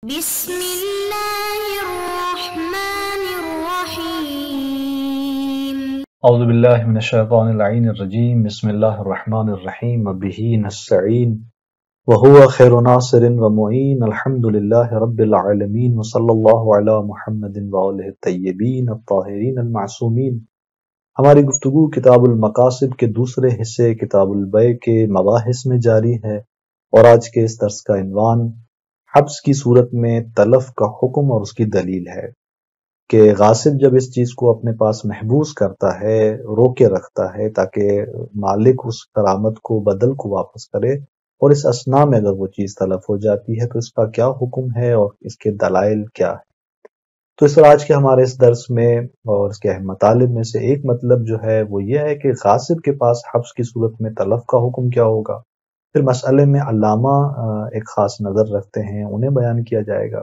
بسم اللہ الرحمن الرحیم اعوذ باللہ من الشیطان اللعین الرجیم بسم اللہ الرحمن الرحیم وبہ نستعین وہو خیر ناصر ومعین الحمد للہ رب العالمین وصلی اللہ علی محمد وآلہ الطیبین الطاہرین المعصومین۔ ہماری گفتگو کتاب المقاصد کے دوسرے حصے کتاب البیع کے مباحث میں جاری ہے، اور آج کے اس درس کا عنوان حبس کی صورت میں تلف کا حکم اور اس کی دلیل ہے کہ غاصب جب اس چیز کو اپنے پاس محبوس کرتا ہے، روکے رکھتا ہے تاکہ مالک اس کرامت کو بدل کو واپس کرے، اور اس اثناء میں اگر وہ چیز تلف ہو جاتی ہے تو اس کا کیا حکم ہے اور اس کے دلائل کیا ہے۔ تو اس طرح آج کے ہمارے اس درس میں اور اس کے اہم مطالب میں سے ایک مطلب جو ہے وہ یہ ہے کہ غاصب کے پاس حبس کی صورت میں تلف کا حکم کیا ہوگا۔ پھر مسئلے میں علامہ ایک خاص نظر رکھتے ہیں، انہیں بیان کیا جائے گا۔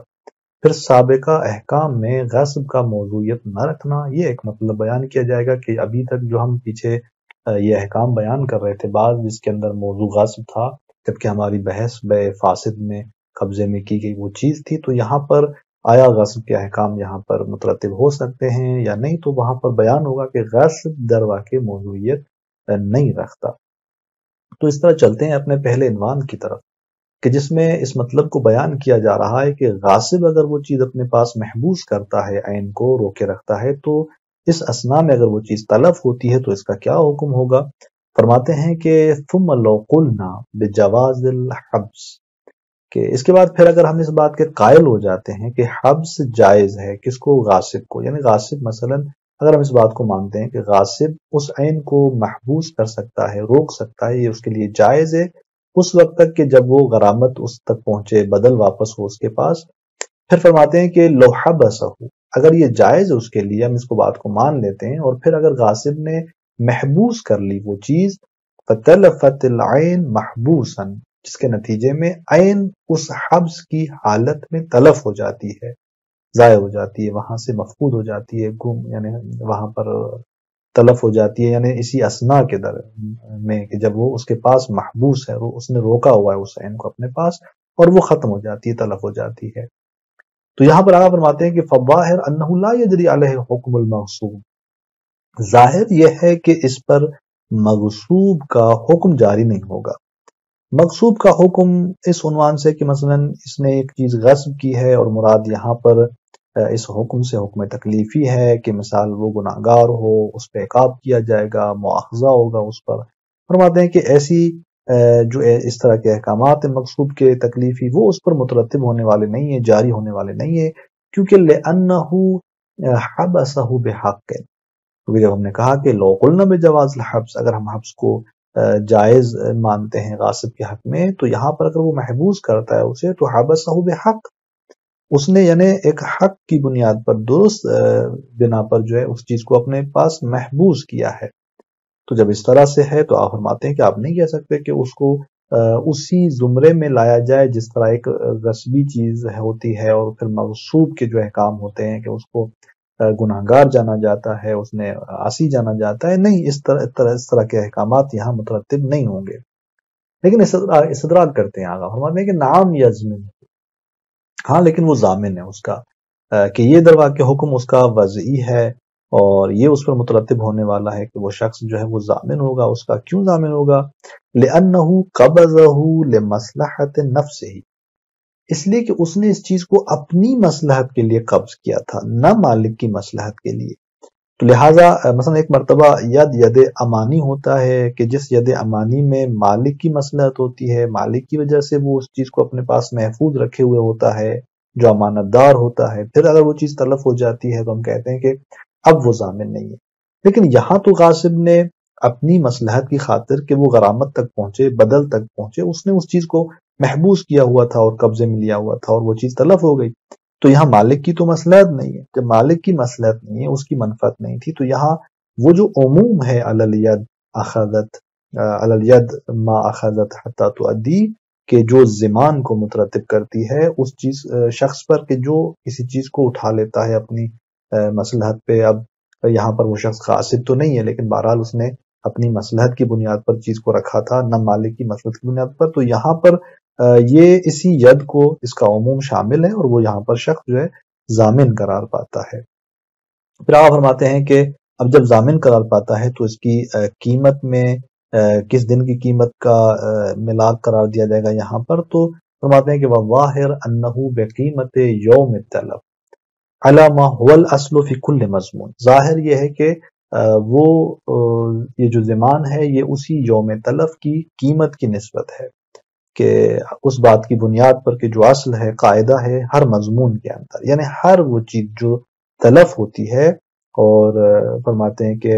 پھر سابقہ احکام میں غصب کا موضوعیت نہ رکھنا، یہ ایک مطلب بیان کیا جائے گا کہ ابھی تک جو ہم پیچھے یہ احکام بیان کر رہے تھے، بعض جس کے اندر موضوع غصب تھا، جبکہ ہماری بحث بیع فاسد میں قبضے میں کی گئی وہ چیز تھی، تو یہاں پر آیا غصب کے احکام یہاں پر مترتب ہو سکتے ہیں یا نہیں، تو وہاں پر بیان ہوگا کہ غصب در واقع موضوعیت نہیں رکھتا۔ تو اس طرح چلتے ہیں اپنے پہلے عنوان کی طرف کہ جس میں اس مطلب کو بیان کیا جا رہا ہے کہ غاصب اگر وہ چیز اپنے پاس محبوس کرتا ہے، عین کو روکے رکھتا ہے، تو اس اثناء میں اگر وہ چیز تلف ہوتی ہے تو اس کا کیا حکم ہوگا۔ فرماتے ہیں کہ ثم لو قلنا بجواز الحبس، کہ اس کے بعد پھر اگر ہم اس بات کے قائل ہو جاتے ہیں کہ حبس جائز ہے، کس کو؟ غاصب کو، یعنی غاصب مثلا اگر ہم اس بات کو مانتے ہیں کہ غاصب اس عین کو محبوس کر سکتا ہے، روک سکتا ہے، یہ اس کے لیے جائز ہے اس وقت تک کہ جب وہ غرامت اس تک پہنچے، بدل واپس ہو اس کے پاس۔ پھر فرماتے ہیں کہ لو حبسہ، اگر یہ جائز ہے اس کے لیے، ہم اس کو بات کو مان لیتے ہیں، اور پھر اگر غاصب نے محبوس کر لی وہ چیز، فتلفت العین محبوسا، جس کے نتیجے میں عین اس حبس کی حالت میں تلف ہو جاتی ہے، ضائع ہو جاتی ہے، وہاں سے مفقود ہو جاتی ہے، گم، یعنی وہاں پر تلف ہو جاتی ہے، یعنی اسی اثناء کے در میں کہ جب وہ اس کے پاس محبوس ہے، وہ اس نے روکا ہوا ہے اس عین کو اپنے پاس، اور وہ ختم ہو جاتی ہے، تلف ہو جاتی ہے۔ تو یہاں پر آگے فرماتے ہیں کہ فالظاہر انہ لا یجری علیہ حکم المغصوب، ظاہر یہ ہے کہ اس پر مغصوب کا حکم جاری نہیں ہوگا۔ مغصوب کا حکم اس عنوان سے کہ مثلا اس نے ایک چیز غصب کی ہے، اور مراد یہاں پر اس حکم سے حکم تکلیفی ہے کہ مثال وہ گناہگار ہو، اس پہ عقاب کیا جائے گا، مواخذہ ہوگا اس پر۔ فرماتے ہیں کہ ایسی جو اس طرح کے احکامات مغصوب کے تکلیفی، وہ اس پر مترتب ہونے والے نہیں ہیں، جاری ہونے والے نہیں ہیں، کیونکہ لأنہ حبسہ بحق، کیونکہ جب ہم نے کہا کہ لو قلنا بجواز الحبس، اگر ہم حبس کو جائز مانتے ہیں غاصب کے حق میں، تو یہاں پر اگر وہ محبوس کرتا ہے اسے تو حبسہ بحق، اس نے یعنی ایک حق کی بنیاد پر، درست بنا پر جو ہے اس چیز کو اپنے پاس محبوس کیا ہے۔ تو جب اس طرح سے ہے تو آپ فرماتے ہیں کہ آپ نہیں کہہ سکتے کہ اس کو اسی زمرے میں لایا جائے جس طرح ایک غصبی چیز ہوتی ہے، اور پھر مغصوب کے جو احکام ہوتے ہیں کہ اس کو گناہگار جانا جاتا ہے، اس نے عاصی جانا جاتا ہے، نہیں، اس طرح کے احکامات یہاں مترتب نہیں ہوں گے۔ لیکن استدراک کرتے ہیں آگا، فرماتے ہیں کہ نعم یضمن، ہاں لیکن وہ ضامن ہے اس کا، کہ یہ در واقع حکم اس کا وضعی ہے، اور یہ اس پر مترتب ہونے والا ہے کہ وہ شخص جو ہے وہ ضامن ہوگا۔ اس کا کیوں ضامن ہوگا؟ لأنہ قبضہ لمصلحت نفسہ، اس لیے کہ اس نے اس چیز کو اپنی مصلحت کے لیے قبض کیا تھا، نہ مالک کی مصلحت کے لیے۔ تو لہٰذا مثلا ایک مرتبہ ید امانی ہوتا ہے کہ جس ید امانی میں مالک کی مصلحت ہوتی ہے، مالک کی وجہ سے وہ اس چیز کو اپنے پاس محفوظ رکھے ہوئے ہوتا ہے، جو امانت دار ہوتا ہے، پھر اگر وہ چیز تلف ہو جاتی ہے تو ہم کہتے ہیں کہ اب وہ ضامن نہیں ہے۔ لیکن یہاں تو غاصب نے اپنی مصلحت کی خاطر کہ وہ غرامت تک پہنچے، بدل تک پہنچے، اس نے اس چیز کو محبوس کیا ہوا تھا اور قبضے میں لیا ہوا تھا، اور وہ چیز تلف ہو گئی۔ تو یہاں مالک کی تو مصلحت نہیں ہے، جب مالک کی مصلحت نہیں ہے، اس کی منفعت نہیں تھی، تو یہاں وہ جو عموم ہے علی الید ما اخذت حتی تؤدی، کہ جو زمان کو مترتب کرتی ہے اس چیز شخص پر کہ جو کسی چیز کو اٹھا لیتا ہے اپنی مصلحت پہ۔ اب یہاں پر وہ شخص غاصب تو نہیں ہے، لیکن بہرحال اس نے اپنی مصلحت کی بنیاد پر چیز کو رکھا تھا، نہ مالک کی مصلحت کی بنیاد پر، تو یہاں پر یہ اسی ید کو اس کا عموم شامل ہے، اور وہ یہاں پر شخص جو ہے ضامن قرار پاتا ہے۔ پھر آپ فرماتے ہیں کہ اب جب ضامن قرار پاتا ہے تو اس کی قیمت میں کس دن کی قیمت کا ملاک قرار دیا جائے گا یہاں پر، تو فرماتے ہیں کہ وَالظَّاهِرْ أَنَّهُ بِقِیمَةِ یوم الطلب عَلَى مَا هُوَ الْأَصْلُ فِي كُلِّ مَضْمُونٍ، ظاہر یہ ہے کہ وہ یہ جو زمان ہے یہ اسی یوم طلب کی قیمت کی نسبت ہے، کہ اس بات کی بنیاد پر کہ جو اصل ہے، قاعدہ ہے ہر مضمون کے اندر، یعنی ہر وہ چیز جو تلف ہوتی ہے، اور فرماتے ہیں کہ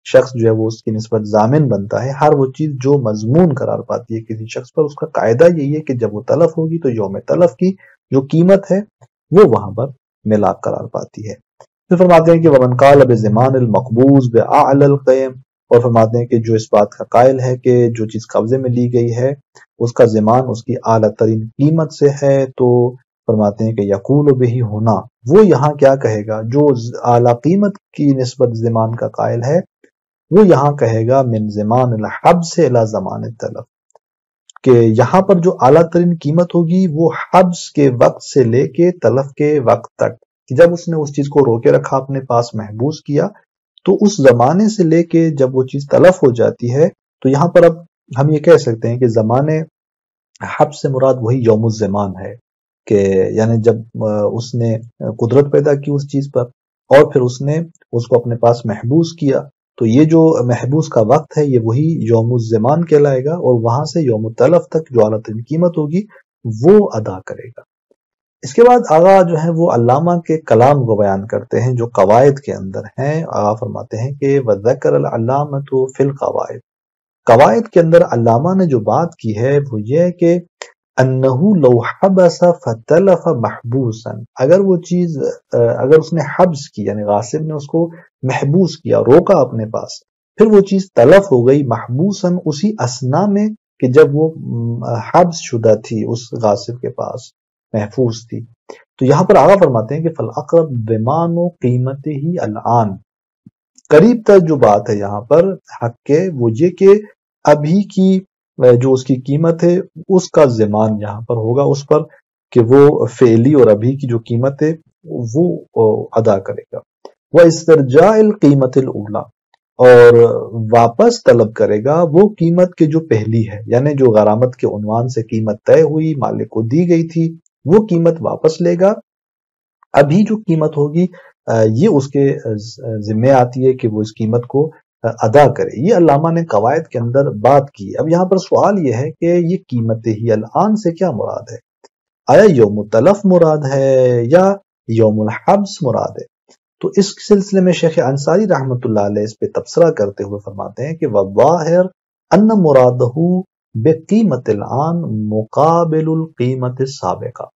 شخص جو ہے وہ اس کی نسبت ضامن بنتا ہے، ہر وہ چیز جو مضمون قرار پاتی ہے کسی شخص پر، اس کا قاعدہ یہی ہے کہ جب وہ تلف ہوگی تو یوم تلف کی جو قیمت ہے وہ وہاں پر ملاک قرار پاتی ہے۔ پھر فرماتے ہیں کہ وَمَنْ قَالَ بِزِمَانِ الْمَقْبُوضِ بِأَعْلَى الْقِيَمِ، اور فرماتے ہیں کہ جو اس بات کا قائل ہے کہ جو چیز قبضے میں لی گئی ہے اس کا زمان اس کی اعلیٰ ترین قیمت سے ہے، تو فرماتے ہیں کہ یقول بہی ہونا، وہ یہاں کیا کہے گا، جو اعلیٰ قیمت کی نسبت زمان کا قائل ہے وہ یہاں کہے گا من زمان الحبس الی زمان الطلب، کہ یہاں پر جو اعلیٰ ترین قیمت ہوگی وہ حبس کے وقت سے لے کے طلب کے وقت تک، کہ جب اس نے اس چیز کو روکے رکھا، اپنے پاس محبوس کیا، تو اس زمانے سے لے کے جب وہ چیز تلف ہو جاتی ہے، تو یہاں پر اب ہم یہ کہہ سکتے ہیں کہ زمانے حبس سے مراد وہی یوم الزمان ہے، کہ یعنی جب اس نے قدرت پیدا کی اس چیز پر اور پھر اس نے اس کو اپنے پاس محبوس کیا، تو یہ جو محبوس کا وقت ہے یہ وہی یوم الزمان کہلائے گا، اور وہاں سے یوم التلف تک جو اعلیٰ ترین قیمت ہوگی وہ ادا کرے گا۔ اس کے بعد آغا جو ہے وہ علامہ کے کلام کو بیان کرتے ہیں جو قواعد کے اندر ہیں۔ آغا فرماتے ہیں کہ وَذَكَرَ الْعَلَّامَةُ فِي الْقَوَائِدِ، قواعد کے اندر علامہ نے جو بات کی ہے وہ یہ ہے کہ انہو لو حبس فتلف محبوسا، اگر وہ چیز اگر اس نے حبس کی یعنی غاصب نے اس کو محبوس کیا، روکا اپنے پاس، پھر وہ چیز تلف ہو گئی محبوسا اسی اثنا میں کہ جب وہ حبس شدہ تھی، اس غاصب کے پاس محفوظ تھی، تو یہاں پر آغا فرماتے ہیں کہ فالاقرب بمان و قیمت ہی الان، قریب تر جو بات ہے یہاں پر حق کے وہ یہ کہ ابھی کی جو اس کی قیمت ہے اس کا زمان یہاں پر ہوگا اس پر، کہ وہ فعلی اور ابھی کی جو قیمت ہے وہ ادا کرے گا۔ وَإِسْتِرْجَاءِ الْقِیمَةِ الْأُولَى، اور واپس طلب کرے گا وہ قیمت کے جو پہلی ہے، یعنی جو غرامت کے عنوان سے قیمت طے ہوئی، مالک کو دی گئی تھی، وہ قیمت واپس لے گا۔ ابھی جو قیمت ہوگی یہ اس کے ذمہ آتی ہے کہ وہ اس قیمت کو ادا کرے۔ یہ علامہ نے قواعد کے اندر بات کی۔ اب یہاں پر سوال یہ ہے کہ یہ قیمت ہی الان سے کیا مراد ہے؟ آیا یوم التلف مراد ہے یا یوم الحبس مراد ہے؟ تو اس سلسلے میں شیخ انصاری رحمۃ اللہ علیہ اس پہ تبصرہ کرتے ہوئے فرماتے ہیں کہ وَالظَّاهِرْ أَنَّ مُرَادَهُ بِقِیمَةِ الْآن مُقابل الْقِیمَةِ السَّابِقَةِ،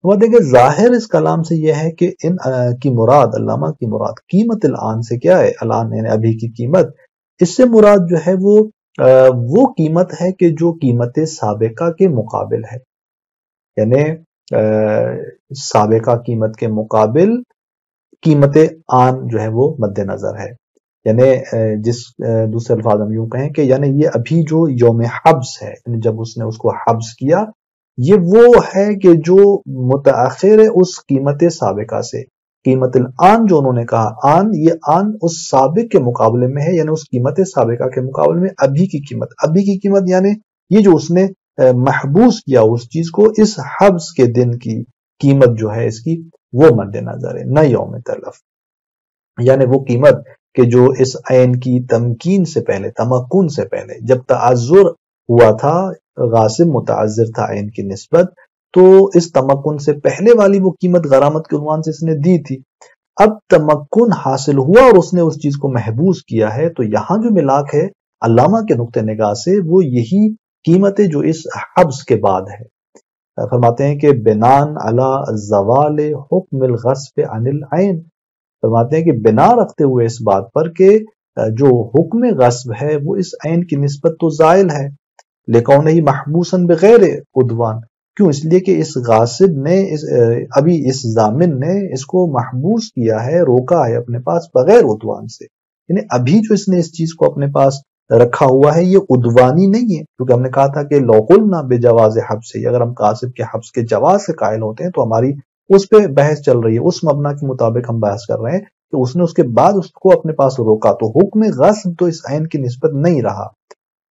وہ دیکھیں ظاہر اس کلام سے یہ ہے کہ ان کی مراد، علامہ کی مراد قیمت الان سے کیا ہے، الان یعنی ابھی کی قیمت، اس سے مراد جو ہے وہ قیمت ہے کہ جو قیمت سابقہ کے مقابل ہے، یعنی سابقہ قیمت کے مقابل قیمت آن جو ہے وہ مد نظر ہے، یعنی جس دوسرے الفاظ ہم یوں کہیں کہ یعنی یہ ابھی جو یوم حبس ہے، یعنی جب اس نے اس کو حبس کیا، یہ وہ ہے کہ جو متأخر ہے اس قیمت سابقہ سے۔ قیمت الان جو انہوں نے کہا، آن، یہ آن اس سابق کے مقابلے میں ہے، یعنی اس قیمت سابقہ کے مقابلے میں ابھی کی قیمت، ابھی کی قیمت یعنی یہ جو اس نے محبوس کیا اس چیز کو، اس حبس کے دن کی قیمت جو ہے اس کی وہ مد نظر ہے، نہ یوم تلف، یعنی وہ قیمت کہ جو اس عین کی تمکین سے پہلے، تمکن سے پہلے، جب تعذر ہوا تھا، غاصب متعذر تھا عین کی نسبت، تو اس تمکن سے پہلے والی وہ قیمت غرامت کے عنوان سے اس نے دی تھی۔ اب تمکن حاصل ہوا اور اس نے اس چیز کو محبوس کیا ہے، تو یہاں جو ملاک ہے علامہ کے نقطہ نگاہ سے وہ یہی قیمت ہے جو اس حبس کے بعد ہے۔ فرماتے ہیں کہ بنان علی زوال حکم الغصب عن العین، فرماتے ہیں کہ بنا رکھتے ہوئے اس بات پر کہ جو حکم غصب ہے وہ اس عین کی نسبت تو زائل ہے، لکونہ محبوساً بغیر عدوان، کیوں؟ اس لیے کہ اس غاصب نے ابھی اس ضامن نے اس کو محبوس کیا ہے، روکا ہے اپنے پاس بغیر عدوان سے، یعنی ابھی جو اس نے اس چیز کو اپنے پاس رکھا ہوا ہے یہ عدوانی نہیں ہے، کیونکہ ہم نے کہا تھا کہ لو قلنا بجواز حبس، اگر ہم قاصب کے حبس کے جواز سے قائل ہوتے ہیں تو ہماری اس پہ بحث چل رہی ہے، اس مبنا کے مطابق ہم بحث کر رہے ہیں کہ اس نے اس کے بعد اس کو اپنے پاس روکا، تو حکم غصب تو اس عین کی نسبت نہیں رہا،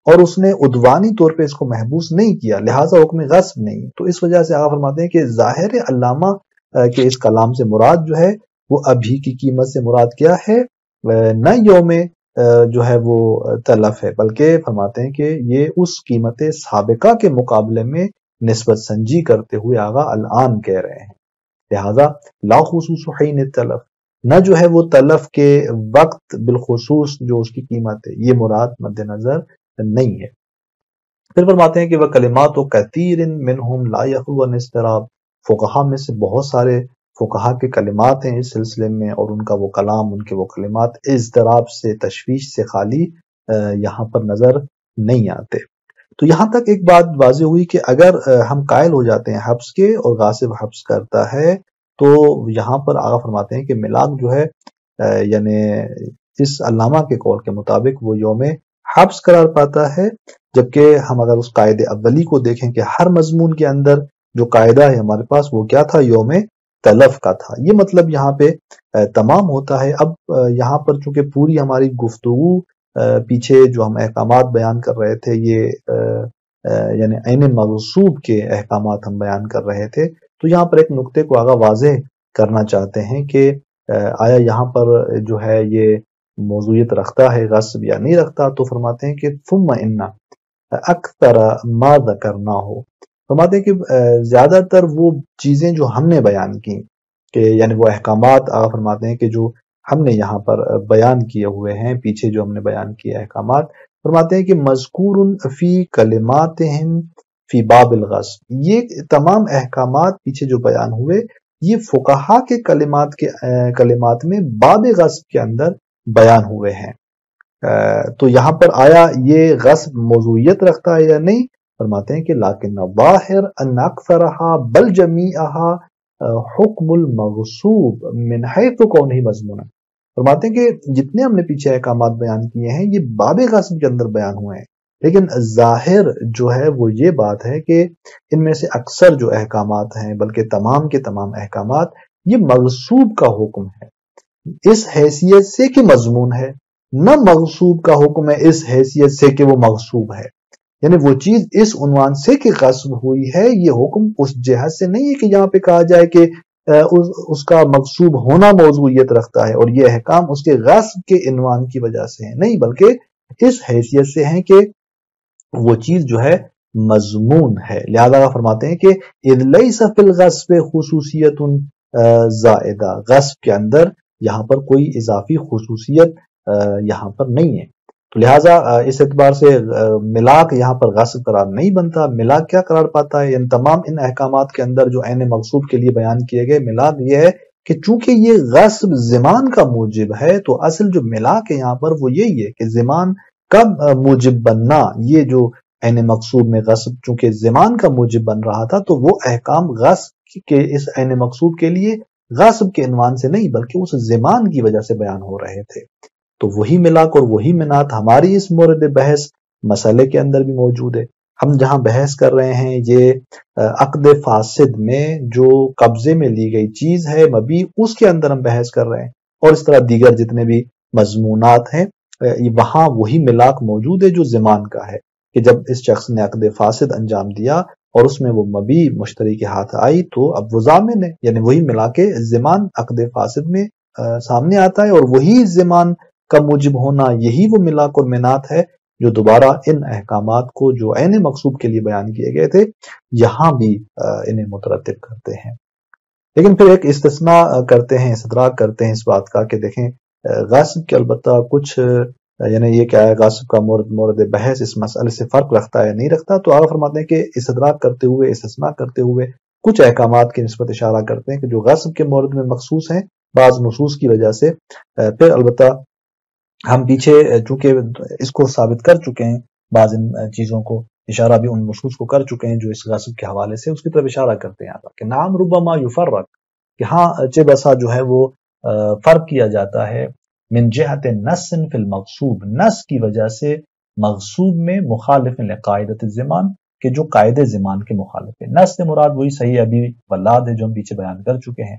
اور اس نے عدوانی طور پہ اس کو محبوس نہیں کیا، لہٰذا حکم غصب نہیں۔ تو اس وجہ سے آقا فرماتے ہیں کہ ظاہر علامہ کے اس کلام سے مراد جو ہے وہ ابھی کی قیمت سے مراد کیا ہے، نہ یوم جو ہے وہ تلف ہے، بلکہ فرماتے ہیں کہ یہ اس قیمت سابقہ کے مقابلے میں نسبت سنجی کرتے ہوئے آقا الآن کہہ رہے ہیں، لہذا لا خصوص حین تلف، نہ جو ہے وہ تلف کے وقت بالخصوص جو اس کی قیمت ہے یہ مراد مد نظر نہیں ہے۔ پھر فرماتے ہیں کہ وہ کلمات و کثیر منہم لا یخلو عن اضطراب، فقہا میں سے بہت سارے فقہا کے کلمات ہیں اس سلسلے میں، اور ان کا وہ کلام، ان کے وہ کلمات اضطراب سے، تشویش سے خالی یہاں پر نظر نہیں آتے۔ تو یہاں تک ایک بات واضح ہوئی کہ اگر ہم قائل ہو جاتے ہیں حبس کے اور غاصب حبس کرتا ہے تو یہاں پر آقا فرماتے ہیں کہ ملاک جو ہے یعنی اس علامہ کے قول کے مطابق وہ یوم حبس قرار پاتا ہے، جبکہ ہم اگر اس قاعدے اولی کو دیکھیں کہ ہر مضمون کے اندر جو قاعدہ ہے ہمارے پاس وہ کیا تھا، یوم تلف کا تھا، یہ مطلب یہاں پہ تمام ہوتا ہے۔ اب یہاں پر چونکہ پوری ہماری گفتگو پیچھے جو ہم احکامات بیان کر رہے تھے یہ یعنی عین مغصوب کے احکامات ہم بیان کر رہے تھے، تو یہاں پر ایک نقطے کو آگا واضح کرنا چاہتے ہیں کہ آیا یہاں پر جو ہے یہ موضوعیت رکھتا ہے غصب یا نہیں رکھتا، تو فرماتے ہیں کہ ثم ان اکثر ما ذکرنا ہو، فرماتے ہیں کہ زیادہ تر وہ چیزیں جو ہم نے بیان کی، کہ یعنی وہ احکامات آگا فرماتے ہیں کہ جو ہم نے یہاں پر بیان کیے ہوئے ہیں، پیچھے جو ہم نے بیان کیے احکامات، فرماتے ہیں کہ مذکور فی کلماتہم فی باب الغصب، یہ تمام احکامات پیچھے جو بیان ہوئے یہ فقہا کے کلمات میں باب غصب کے اندر بیان ہوئے ہیں۔ تو یہاں پر آیا یہ غصب موضوعیت رکھتا ہے یا نہیں؟ فرماتے ہیں کہ لیکن ظاہر ان اکثرہا بل جمیعہا حکم المغصوب من حیث کونہ مضمونا، فرماتے ہیں کہ جتنے ہم نے پیچھے احکامات بیان کیے ہیں یہ باب غصب کے اندر بیان ہوئے ہیں، لیکن ظاہر جو ہے وہ یہ بات ہے کہ ان میں سے اکثر جو احکامات ہیں بلکہ تمام کے تمام احکامات یہ مغصوب کا حکم ہے اس حیثیت سے کہ مضمون ہے، نہ مغصوب کا حکم ہے اس حیثیت سے کہ وہ مغصوب ہے، یعنی وہ چیز اس عنوان سے کہ غصب ہوئی ہے، یہ حکم اس جہت سے نہیں ہے کہ یہاں پہ کہا جائے کہ اس کا مغصوب ہونا موضوعیت رکھتا ہے اور یہ احکام اس کے غصب کے عنوان کی وجہ سے ہیں، نہیں، بلکہ اس حیثیت سے ہیں کہ وہ چیز جو ہے مضمون ہے۔ لہذا فرماتے ہیں کہ اذ لیس فی الغصب خصوصیت زائدہ، غصب کے اندر یہاں پر کوئی اضافی خصوصیت یہاں پر نہیں ہے، تو لہٰذا اس اعتبار سے ملاک یہاں پر غصب قرار نہیں بنتا۔ ملاک کیا قرار پاتا ہے؟ ان تمام ان احکامات کے اندر جو عین مغصوب کے لیے بیان کیے گئے، ملاک یہ ہے کہ چونکہ یہ غصب زمان کا موجب ہے تو اصل جو ملاک ہے یہاں پر وہ یہی ہے کہ زمان کا موجب بننا، یہ جو عین مقصود میں غصب چونکہ زمان کا موجب بن رہا تھا تو وہ احکام غصب کے اس عین مقصود کے لیے غصب کے عنوان سے نہیں بلکہ اس زمان کی وجہ سے بیان ہو رہے تھے، تو وہی ملاک اور وہی منات ہماری اس مورد بحث مسئلے کے اندر بھی موجود ہے۔ ہم جہاں بحث کر رہے ہیں یہ عقد فاسد میں جو قبضے میں لی گئی چیز ہے مبی، اس کے اندر ہم بحث کر رہے ہیں، اور اس طرح دیگر جتنے بھی مضمونات ہیں وہاں وہی ملاک موجود ہے جو زمان کا ہے، کہ جب اس شخص نے عقد فاسد انجام دیا اور اس میں وہ مبی مشتری کے ہاتھ آئی تو اب وہ ضامن ہے، یعنی وہی ملاک زمان عقد فاسد میں سامنے آتا ہے، اور وہی زمان کا موجب ہونا یہی وہ ملاک اور منات ہے جو دوبارہ ان احکامات کو جو عین مقصود کے لیے بیان کیے گئے تھے یہاں بھی انہیں مترتب کرتے ہیں۔ لیکن پھر ایک استثناء کرتے ہیں، استدراک کرتے ہیں اس بات کا کہ دیکھیں غاصب کے البتہ کچھ یعنی یہ کیا ہے غاصب کا مورد بحث اس مسئلے سے فرق رکھتا ہے نہیں رکھتا، تو آگے فرماتے ہیں کہ استدراک کرتے ہوئے استثناء کرتے ہوئے کچھ احکامات کی نسبت اشارہ کرتے ہیں کہ جو غاصب کے مورد میں مخصوص ہیں بعض نصوص کی وجہ سے۔ پھر البتہ ہم پیچھے چونکہ اس کو ثابت کر چکے ہیں، بعض ان چیزوں کو اشارہ بھی ان نصوص کو کر چکے ہیں جو اس غصب کے حوالے سے اس کی طرف اشارہ کرتے ہیں کہ نام ربما یفرق، کہ ہاں چہ بسا جو ہے وہ فرق کیا جاتا ہے من جہت نص فی المغصوب، نص کی وجہ سے مغصوب میں مخالف لقاعدۃ الزمان کہ جو قاعدہ زمان کے مخالف ہے. نص سے مراد وہی صحیح ابی ولاد ہے جو ہم پیچھے بیان کر چکے ہیں.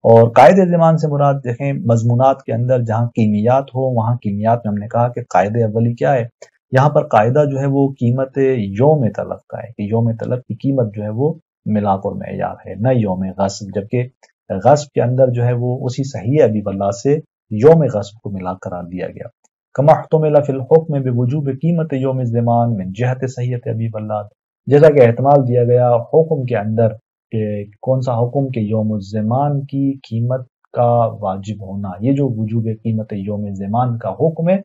اور قاعدہ زمان سے مراد دیکھیں مضمونات کے اندر جہاں کیمیات ہو وہاں کیمیات میں ہم نے کہا کہ قاعدہ اولی کیا ہے. یہاں پر قاعدہ جو ہے وہ قیمت یوم طلب کا ہے کہ یوم طلب کی قیمت جو ہے وہ ملاک اور معیار ہے نہ یوم غصب، جبکہ غصب کے اندر جو ہے وہ اسی صحیح ابی ولاد سے یوم غصب کو ملا قرار دیا گیا. کما احتمل فی الحکم بوجوب قیمت یوم الزمان من جہت صحیح ابی ولاد، جیسا کہ احتمال دیا گیا حکم کے اندر کہ کون سا حکم کہ یوم الزمان کی قیمت کا واجب ہونا. یہ جو وجوب قیمت یوم الزمان کا حکم ہے،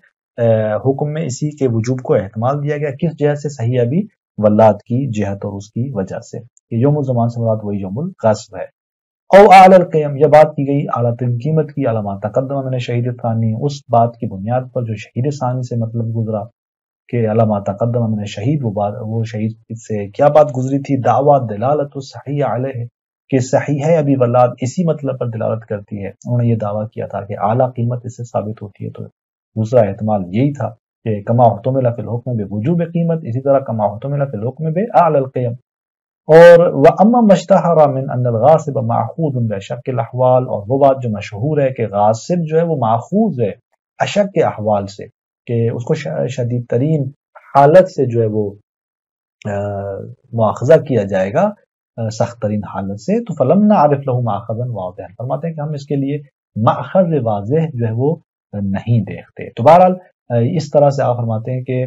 حکم میں اسی کے وجوب کو احتمال دیا گیا کس جہت سے؟ صحیح ابی ولاد کی جہت اور اس کی وجہ سے. کہ یوم الزمان سے مراد وہی یوم الغصب ہے. او اعلی القیم، یہ بات کی گئی اعلیٰ ترین قیمت کی، علامہ تقدم من شہید ثانی، اس بات کی بنیاد پر جو شہید ثانی سے مطلب گزرا کہ علامہ تقدم من شہید، وہ شہید سے کیا بات گزری تھی؟ دعویٰ دلالت صحیح علیہ کہ صحیح ہے ابی ولاد اسی مطلب پر دلالت کرتی ہے. انہوں نے یہ دعویٰ کیا تھا کہ اعلیٰ قیمت اس سے ثابت ہوتی ہے. تو دوسرا احتمال یہی تھا کہ کما احتمل فی الحکم بوجوب قیمت، اسی طرح کما احتمل فی الحکم باعلی القیم. اور واما مشتہر من ان الغاصب ماخوذ باشق الاحوال، اور وہ بات جو مشہور ہے کہ غاصب جو ہے وہ ماخوذ ہے اشق احوال سے، کہ اس کو شدید ترین حالت سے جو ہے وہ مواخذہ کیا جائے گا، سخت ترین حالت سے. تو فلم نعرف له ماخذا واضحا، فرماتے ہیں کہ ہم اس کے لیے ماخذ واضح جو ہے وہ نہیں دیکھتے. تو بہرحال اس طرح سے آپ فرماتے ہیں کہ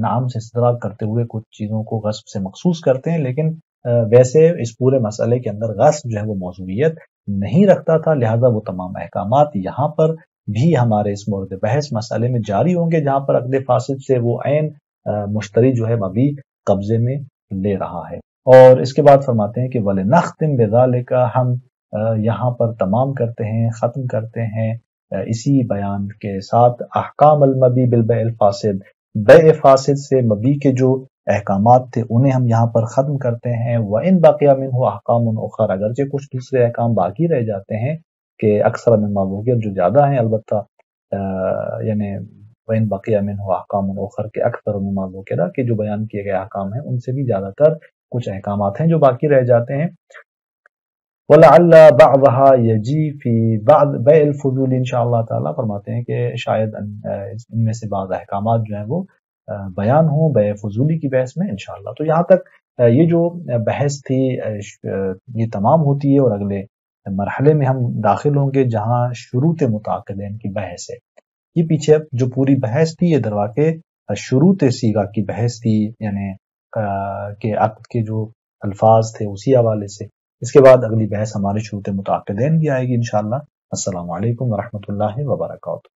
نام سے استدراک کرتے ہوئے کچھ چیزوں کو غصب سے مخصوص کرتے ہیں، لیکن ویسے اس پورے مسئلے کے اندر غصب جو ہے وہ موضوعیت نہیں رکھتا تھا، لہذا وہ تمام احکامات یہاں پر بھی ہمارے اس مورد بحث مسئلے میں جاری ہوں گے جہاں پر عقد فاسد سے وہ عین مشتری جو ہے ابھی قبضے میں لے رہا ہے. اور اس کے بعد فرماتے ہیں کہ وَلِنَخْتِمْ بِذَلِكَ، ہم یہاں پر تمام کرتے ہیں، ختم کرتے ہیں اسی بیان کے ساتھ احکام المبی بالبیع الفاسد، بیع فاسد سے مبی کے جو احکامات تھے انہیں ہم یہاں پر ختم کرتے ہیں. وَإِن بَقِيَ مِنْهُ أَحْكَامٌ أُخَرَ، اگرچہ کچھ دوسرے احکام باقی رہ جاتے ہیں کہ اکثر مما ذکر جو زیادہ ہیں البتہ یعنی وَإِن بَقِيَ مِنْهُ أَحْكَامٌ أُخَرَ کہ اکثر مما ذکر کہ جو بیان کیے گئے احکام ہیں ان سے بھی زیادہ تر کچھ احکامات ہیں جو باقی رہ جاتے ہیں. وَلَعَلَّ بَعْضَهَا يَجِي فِي بَعْضِ بَيْعِ الْفُضُولِ، انشاءاللہ تعالیٰ فرماتے ہیں کہ شاید ان میں سے بعض احکامات جو ہیں وہ بیان ہوں بیع فضولی کی بحث میں انشاءاللہ. تو یہاں تک یہ جو بحث تھی یہ تمام ہوتی ہے، اور اگلے مرحلے میں ہم داخل ہوں گے جہاں شروط متعاقدین کی بحث ہے. یہ پیچھے جو پوری بحث تھی یہ درواقع شروط صیغہ کی بحث تھی، یعنی کہ عقد کے جو الفاظ تھے اسی حوالے سے. اس کے بعد اگلی بحث ہماری شروط متعاقدین کی آئے گی انشاءاللہ. السلام علیکم ورحمۃ اللہ وبرکاتہ.